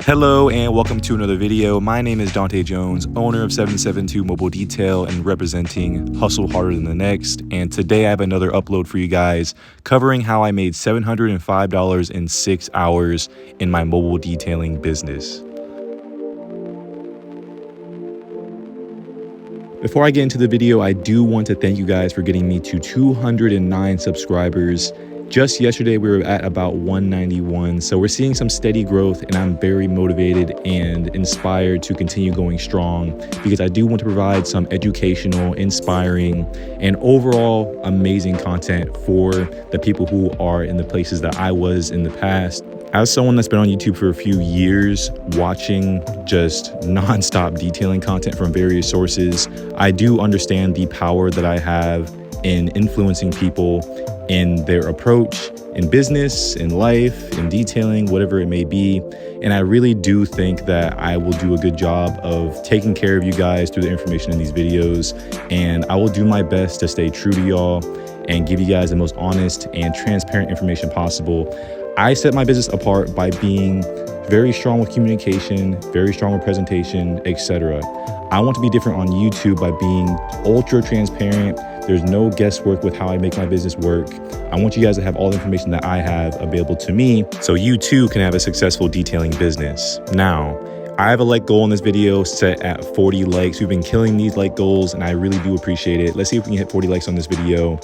Hello and welcome to another video. My name is Dante Jones, owner of 772 Mobile Detail and representing Hustle Harder Than the Next. And today I have another upload for you guys covering how I made $705 in 6 hours in my mobile detailing business. Before I get into the video, I do want to thank you guys for getting me to 209 subscribers. Just yesterday, we were at about 191. So we're seeing some steady growth and I'm very motivated and inspired to continue going strong because I do want to provide some educational, inspiring, and overall amazing content for the people who are in the places that I was in the past. As someone that's been on YouTube for a few years, watching just nonstop detailing content from various sources, I do understand the power that I have in influencing people in their approach in business, in life, in detailing, whatever it may be. And I really do think that I will do a good job of taking care of you guys through the information in these videos. And I will do my best to stay true to y'all and give you guys the most honest and transparent information possible. I set my business apart by being very strong with communication, very strong with presentation, etc. I want to be different on YouTube by being ultra transparent. There's no guesswork with how I make my business work. I want you guys to have all the information that I have available to me so you too can have a successful detailing business. Now, I have a like goal in this video set at 40 likes. We've been killing these like goals and I really do appreciate it. Let's see if we can hit 40 likes on this video.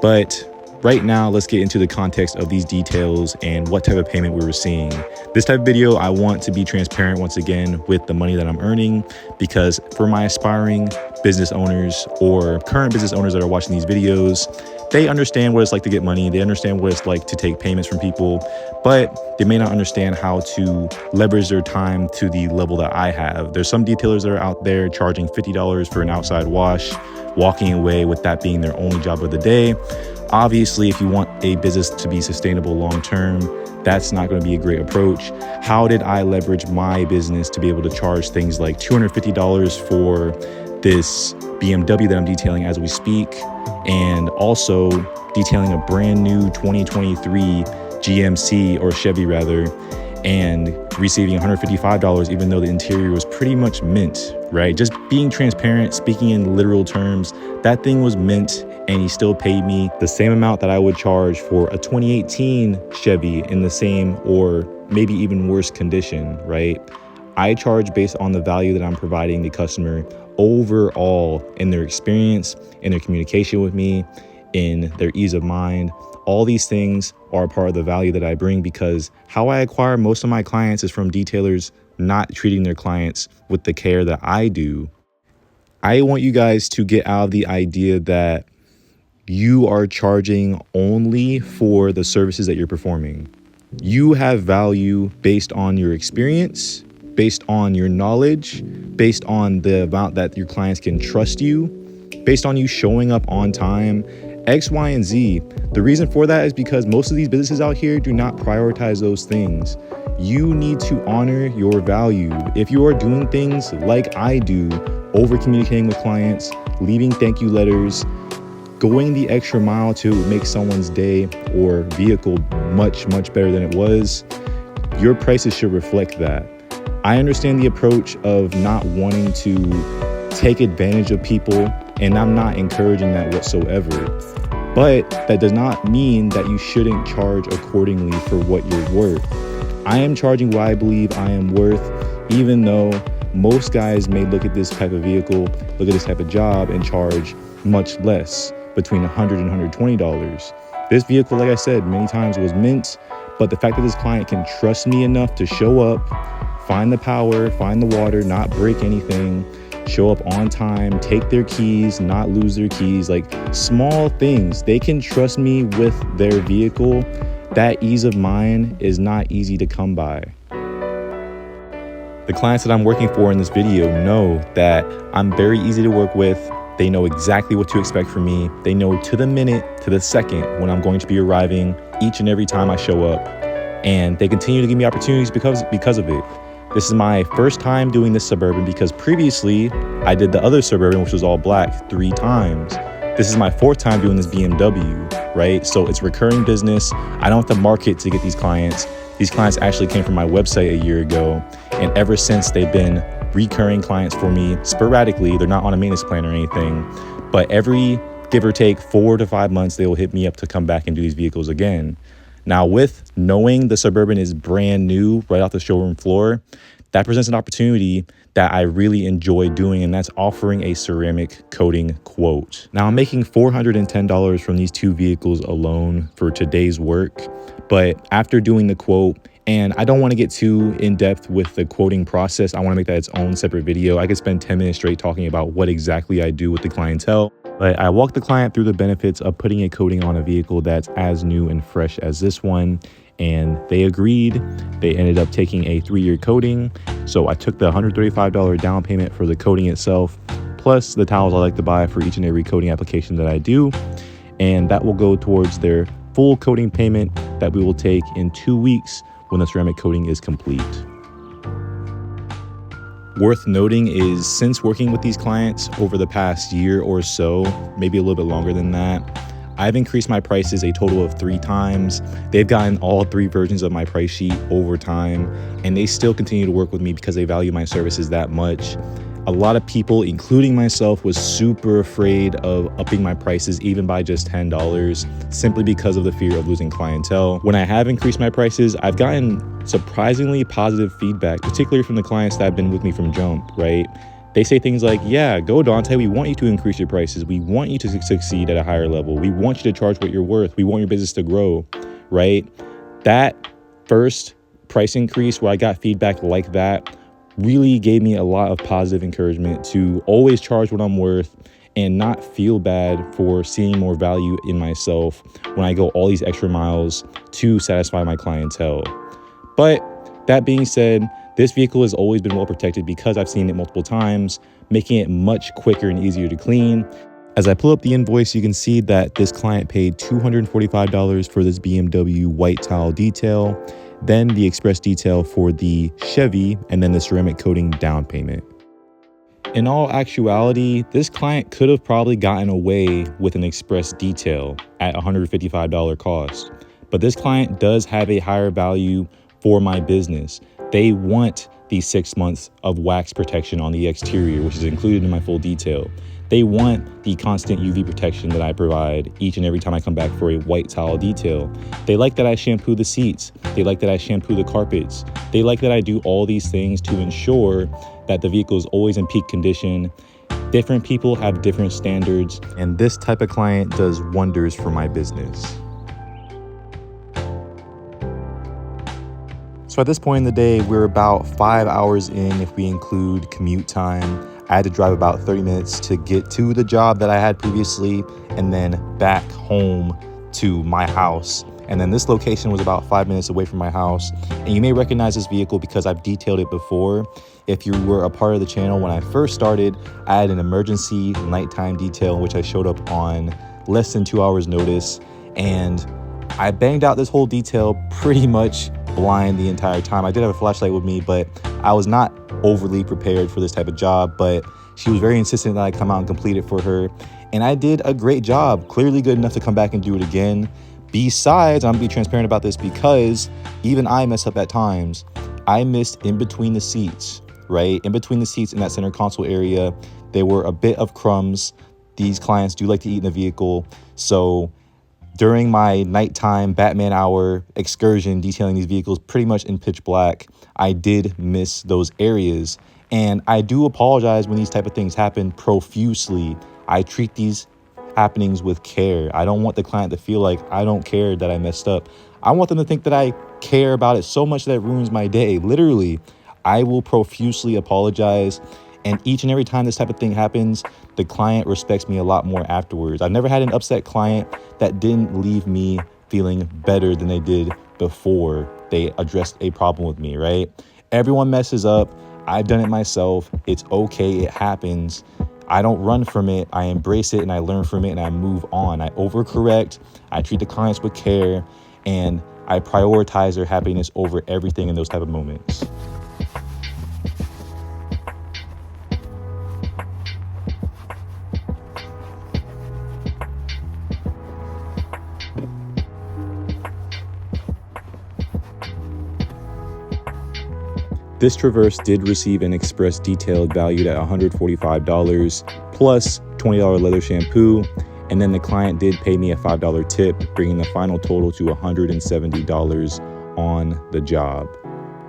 But right now, let's get into the context of these details and what type of payment we were seeing. This type of video, I want to be transparent once again with the money that I'm earning, because for my aspiring business owners or current business owners that are watching these videos, they understand what it's like to get money. They understand what it's like to take payments from people, but they may not understand how to leverage their time to the level that I have. There's some detailers that are out there charging $50 for an outside wash, walking away with that being their only job of the day. Obviously, if you want a business to be sustainable long-term, that's not going to be a great approach. How did I leverage my business to be able to charge things like $250 for this BMW that I'm detailing as we speak, and also detailing a brand new 2023 GMC or Chevy rather, and receiving $155 even though the interior was pretty much mint, right? Just being transparent, speaking in literal terms, that thing was mint and he still paid me the same amount that I would charge for a 2018 Chevy in the same or maybe even worse condition, right? I charge based on the value that I'm providing the customer overall in their experience, in their communication with me, in their ease of mind. All these things are a part of the value that I bring, because how I acquire most of my clients is from detailers not treating their clients with the care that I do. I want you guys to get out of the idea that you are charging only for the services that you're performing. You have value based on your experience, based on your knowledge, based on the amount that your clients can trust you, based on you showing up on time, X, Y, and Z. The reason for that is because most of these businesses out here do not prioritize those things. You need to honor your value. If you are doing things like I do, over communicating with clients, leaving thank you letters, going the extra mile to make someone's day or vehicle much, much better than it was, your prices should reflect that. I understand the approach of not wanting to take advantage of people, and I'm not encouraging that whatsoever. But that does not mean that you shouldn't charge accordingly for what you're worth. I am charging what I believe I am worth, even though most guys may look at this type of vehicle, look at this type of job and charge much less, between $100 and $120. This vehicle, like I said, many times was mint, but the fact that this client can trust me enough to show up, find the power, find the water, not break anything, show up on time, take their keys, not lose their keys, like small things. They can trust me with their vehicle. That ease of mind is not easy to come by. The clients that I'm working for in this video know that I'm very easy to work with. They know exactly what to expect from me. They know to the minute, to the second when I'm going to be arriving each and every time I show up. And they continue to give me opportunities because of it. This is my first time doing this Suburban, because previously I did the other Suburban, which was all black, 3 times. This is my fourth time doing this BMW, right? So it's recurring business. I don't have to market to get these clients. These clients actually came from my website a year ago. And ever since, they've been recurring clients for me sporadically. They're not on a maintenance plan or anything, but every give or take 4 to 5 months, they will hit me up to come back and do these vehicles again. Now, with knowing the Suburban is brand new right off the showroom floor, that presents an opportunity that I really enjoy doing, and that's offering a ceramic coating quote. Now, I'm making $410 from these 2 vehicles alone for today's work, but after doing the quote, and I don't want to get too in depth with the quoting process, I want to make that its own separate video. I could spend 10 minutes straight talking about what exactly I do with the clientele, but I walked the client through the benefits of putting a coating on a vehicle that's as new and fresh as this one, and they agreed. They ended up taking a 3-year coating. So I took the $135 down payment for the coating itself, plus the towels I like to buy for each and every coating application that I do. And that will go towards their full coating payment that we will take in 2 weeks when the ceramic coating is complete. Worth noting is, since working with these clients over the past year or so, maybe a little bit longer than that, I've increased my prices a total of 3 times. They've gotten all 3 versions of my price sheet over time, and they still continue to work with me because they value my services that much. A lot of people, including myself, was super afraid of upping my prices even by just $10, simply because of the fear of losing clientele. When I have increased my prices, I've gotten surprisingly positive feedback, particularly from the clients that have been with me from jump, right? They say things like, yeah, go Dante, we want you to increase your prices. We want you to succeed at a higher level. We want you to charge what you're worth. We want your business to grow, right? That first price increase where I got feedback like that really gave me a lot of positive encouragement to always charge what I'm worth and not feel bad for seeing more value in myself when I go all these extra miles to satisfy my clientele. But that being said, this vehicle has always been well protected because I've seen it multiple times, making it much quicker and easier to clean. As I pull up the invoice, you can see that this client paid $245 for this BMW white tile detail, then the express detail for the Chevy, and then the ceramic coating down payment. In all actuality, this client could have probably gotten away with an express detail at $155 cost, but this client does have a higher value for my business. They want the 6 months of wax protection on the exterior, which is included in my full detail. They want the constant UV protection that I provide each and every time I come back for a white tile detail. They like that I shampoo the seats. They like that I shampoo the carpets. They like that I do all these things to ensure that the vehicle is always in peak condition. Different people have different standards, and this type of client does wonders for my business. So at this point in the day, we're about 5 hours in if we include commute time. I had to drive about 30 minutes to get to the job that I had previously and then back home to my house. And then this location was about 5 minutes away from my house. And you may recognize this vehicle because I've detailed it before. If you were a part of the channel when I first started, I had an emergency nighttime detail, which I showed up on less than 2 hours notice. And I banged out this whole detail pretty much blind the entire time. I did have a flashlight with me, but I was not overly prepared for this type of job, but she was very insistent that I come out and complete it for her. And I did a great job, clearly good enough to come back and do it again. Besides, I'm gonna be transparent about this because even I mess up at times. I missed in between the seats, right? In between the seats in that center console area, there were a bit of crumbs. These clients do like to eat in the vehicle. So during my nighttime Batman hour excursion detailing these vehicles pretty much in pitch black, I did miss those areas. And I do apologize when these type of things happen profusely. I treat these happenings with care. I don't want the client to feel like I don't care that I messed up. I want them to think that I care about it so much that it ruins my day. Literally, I will profusely apologize. And each and every time this type of thing happens, the client respects me a lot more afterwards. I've never had an upset client that didn't leave me feeling better than they did before they addressed a problem with me, right? Everyone messes up. I've done it myself. It's okay. It happens. I don't run from it. I embrace it and I learn from it and I move on. I overcorrect. I treat the clients with care and I prioritize their happiness over everything in those type of moments. This traverse did receive an express detailed valued at $145 plus $20 leather shampoo, and then the client did pay me a $5 tip, bringing the final total to $170 on the job.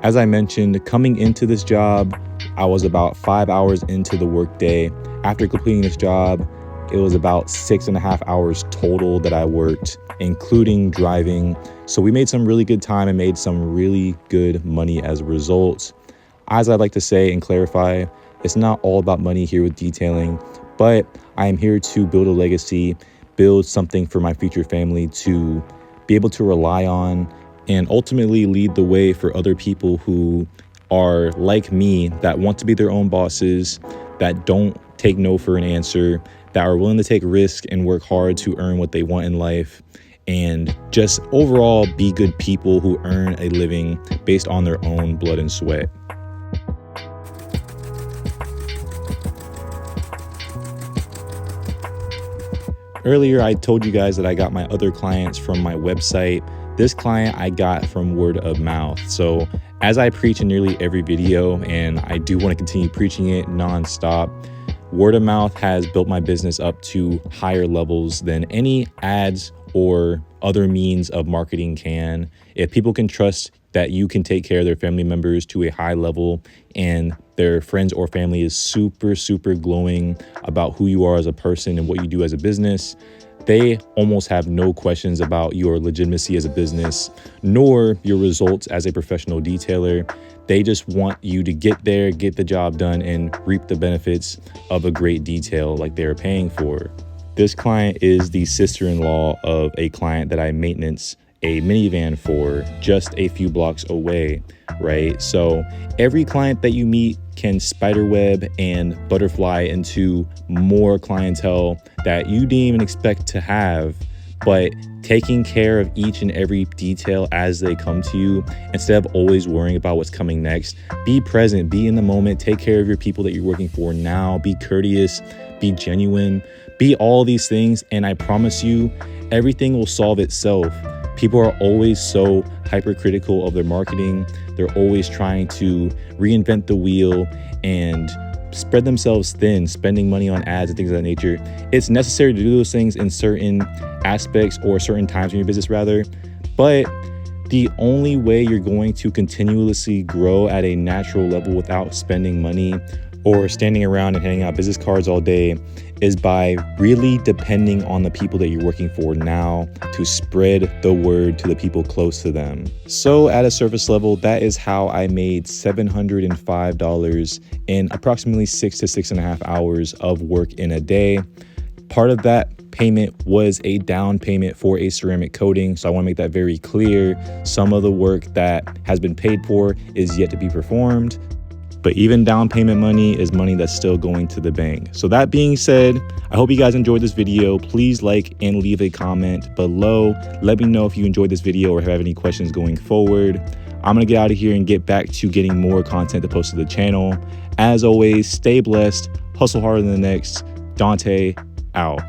As I mentioned, coming into this job, I was about 5 hours into the workday. After completing this job, it was about 6.5 hours total that I worked, including driving. So we made some really good time and made some really good money as a result. As I'd like to say and clarify, it's not all about money here with detailing, but I am here to build a legacy, build something for my future family to be able to rely on, and ultimately lead the way for other people who are like me, that want to be their own bosses, that don't take no for an answer, that are willing to take risks and work hard to earn what they want in life, and just overall be good people who earn a living based on their own blood and sweat. Earlier, I told you guys that I got my other clients from my website. This client I got from word of mouth. So as I preach in nearly every video, and I do want to continue preaching it nonstop, word of mouth has built my business up to higher levels than any ads or other means of marketing can. If people can trust that you can take care of their family members to a high level, and their friends or family is super, super glowing about who you are as a person and what you do as a business, they almost have no questions about your legitimacy as a business, nor your results as a professional detailer. They just want you to get there, get the job done, and reap the benefits of a great detail like they're paying for. This client is the sister-in-law of a client that I maintenance a minivan for just a few blocks away, right? So every client that you meet can spiderweb and butterfly into more clientele that you didn't even expect to have, but taking care of each and every detail as they come to you instead of always worrying about what's coming next. Be present, be in the moment, take care of your people that you're working for now, be courteous, be genuine, be all these things, and I promise you, everything will solve itself. People are always so hypercritical of their marketing. They're always trying to reinvent the wheel and spread themselves thin, spending money on ads and things of that nature. It's necessary to do those things in certain aspects or certain times in your business rather, but the only way you're going to continuously grow at a natural level without spending money or standing around and handing out business cards all day is by really depending on the people that you're working for now to spread the word to the people close to them. So at a surface level, that is how I made $705 in approximately 6 to 6.5 hours of work in a day. Part of that payment was a down payment for a ceramic coating. So I want to make that very clear. Some of the work that has been paid for is yet to be performed. But even down payment money is money that's still going to the bank. So that being said, I hope you guys enjoyed this video. Please like and leave a comment below. Let me know if you enjoyed this video or have any questions going forward. I'm gonna get out of here and get back to getting more content to post to the channel. As always, stay blessed, hustle harder than the next. Dante, out.